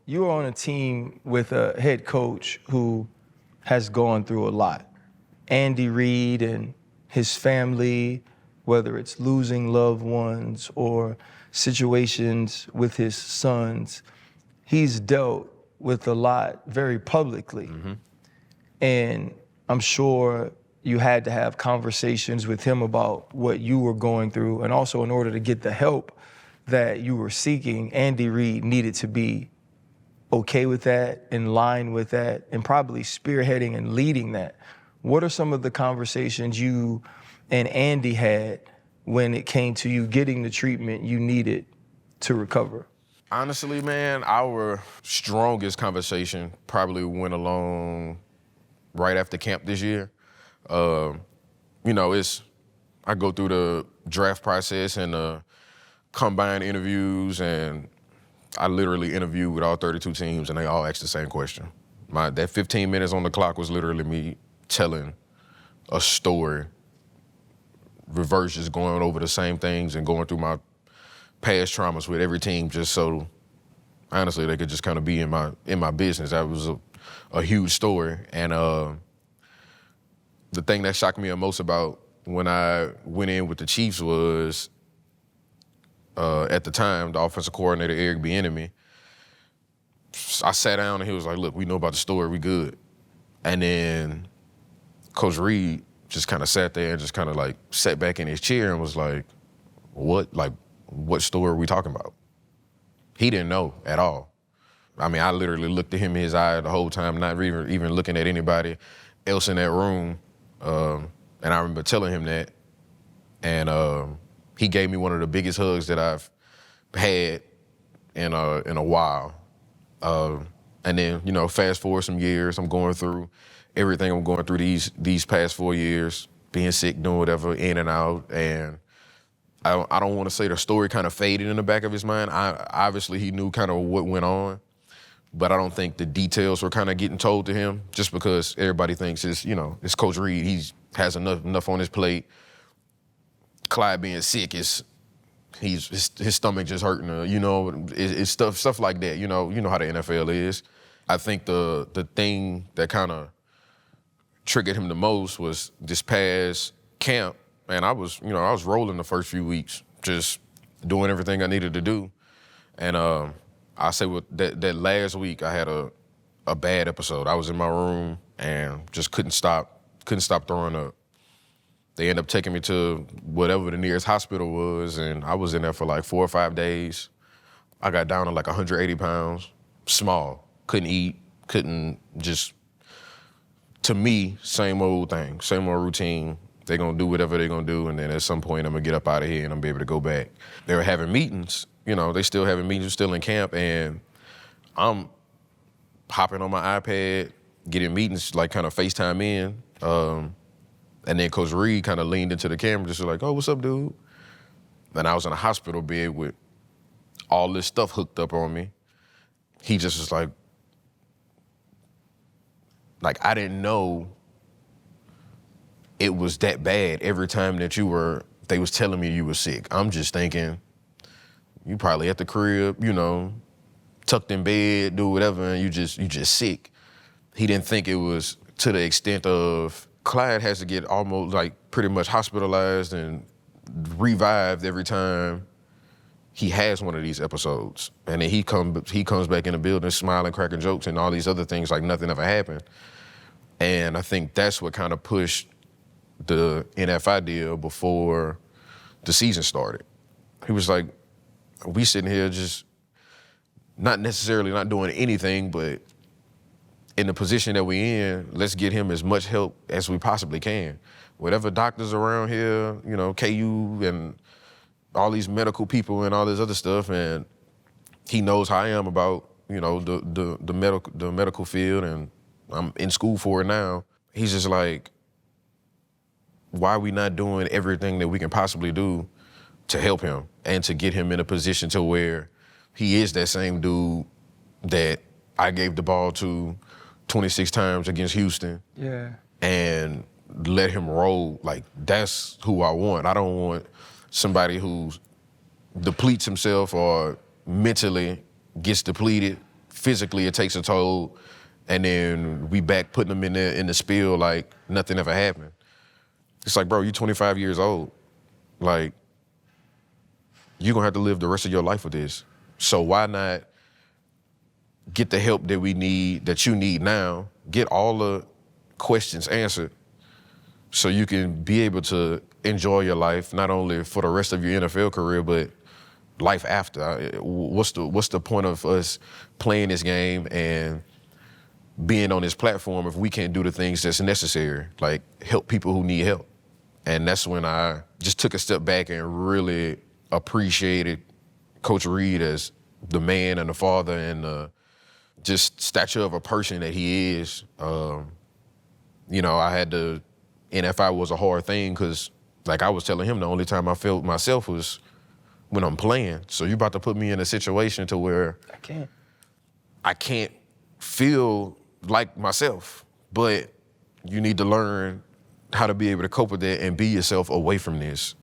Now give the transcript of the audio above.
you're on a team with a head coach who has gone through a lot. Andy Reid and his family, whether it's losing loved ones or situations with his sons, he's dealt with a lot very publicly. Mm-hmm. And I'm sure you had to have conversations with him about what you were going through, and also in order to get the help that you were seeking, Andy Reid needed to be okay with that, in line with that, and probably spearheading and leading that. What are some of the conversations you and Andy had when it came to you getting the treatment you needed to recover? Honestly, man, our strongest conversation probably went along right after camp this year. You know, I go through the draft process and the combine interviews, and I literally interviewed with all 32 teams, and they all asked the same question. That 15 minutes on the clock was literally me telling a story, reverse, just going over the same things and going through my past traumas with every team, just so honestly they could just kind of be in my business. That was a huge story, and the thing that shocked me the most about when I went in with the Chiefs was, at the time, the offensive coordinator, Eric Bieniemy, I sat down and he was like, look, we know about the story, we good. And then Coach Reid just kind of sat there and just kind of like sat back in his chair and was like, what story are we talking about? He didn't know at all. I mean, I literally looked at him in his eye the whole time, not even looking at anybody else in that room. And I remember telling him that. And he gave me one of the biggest hugs that I've had in a while. And then, you know, fast forward some years, I'm going through everything I'm going through these past 4 years, being sick, doing whatever, in and out. And I don't want to say the story kind of faded in the back of his mind. Obviously, he knew kind of what went on, but I don't think the details were kind of getting told to him, just because everybody thinks it's Coach Reid. He has enough on his plate. Clyde being sick his stomach just hurting. It's stuff like that. You know how the NFL is. I think the thing that kind of triggered him the most was this past camp, and I was rolling the first few weeks, just doing everything I needed to do, and I say that last week I had a bad episode. I was in my room and just couldn't stop throwing up. They ended up taking me to whatever the nearest hospital was, and I was in there for like 4 or 5 days. I got down to like 180 pounds, small, couldn't eat, to me, same old thing, same old routine. They're gonna do whatever they're gonna do, and then at some point I'm gonna get up out of here and I'm gonna be able to go back. They were having meetings, they still having meetings, still in camp, and I'm hopping on my iPad, getting meetings, like kind of FaceTime in. And then Coach Reid kind of leaned into the camera, just like, oh, what's up, dude? Then I was in a hospital bed with all this stuff hooked up on me. He just was like, I didn't know it was that bad every time that they was telling me you were sick. I'm just thinking, you probably at the crib, tucked in bed, do whatever, and you just sick. He didn't think it was to the extent of Clyde has to get almost pretty much hospitalized and revived every time he has one of these episodes. And then he comes back in the building smiling, cracking jokes, and all these other things like nothing ever happened. And I think that's what kind of pushed the NFI deal before the season started. He was like, we sitting here just not necessarily not doing anything, but in the position that we in, let's get him as much help as we possibly can. Whatever doctors around here, KU and all these medical people and all this other stuff, and he knows how I am about, the medical field, and I'm in school for it now. He's just like, why are we not doing everything that we can possibly do to help him and to get him in a position to where he is that same dude that I gave the ball to 26 times against Houston. Yeah. And let him roll. That's who I want. I don't want somebody who depletes himself or mentally gets depleted physically it takes a toll, and then we back putting them in the spill like nothing ever happened. It's like, bro, you're 25 years old. Like, you're gonna have to live the rest of your life with this. So why not get the help that we need, that you need now, get all the questions answered so you can be able to enjoy your life, not only for the rest of your NFL career, but life after. What's the point of us playing this game and being on this platform if we can't do the things that's necessary, like help people who need help? And that's when I just took a step back and really appreciated Coach Reid as the man and the father and the just stature of a person that he is. You know, I had to, NFI was a hard thing because, like I was telling him, the only time I felt myself was when I'm playing. So you about to put me in a situation to where I can't feel like myself, but you need to learn how to be able to cope with that and be yourself away from this.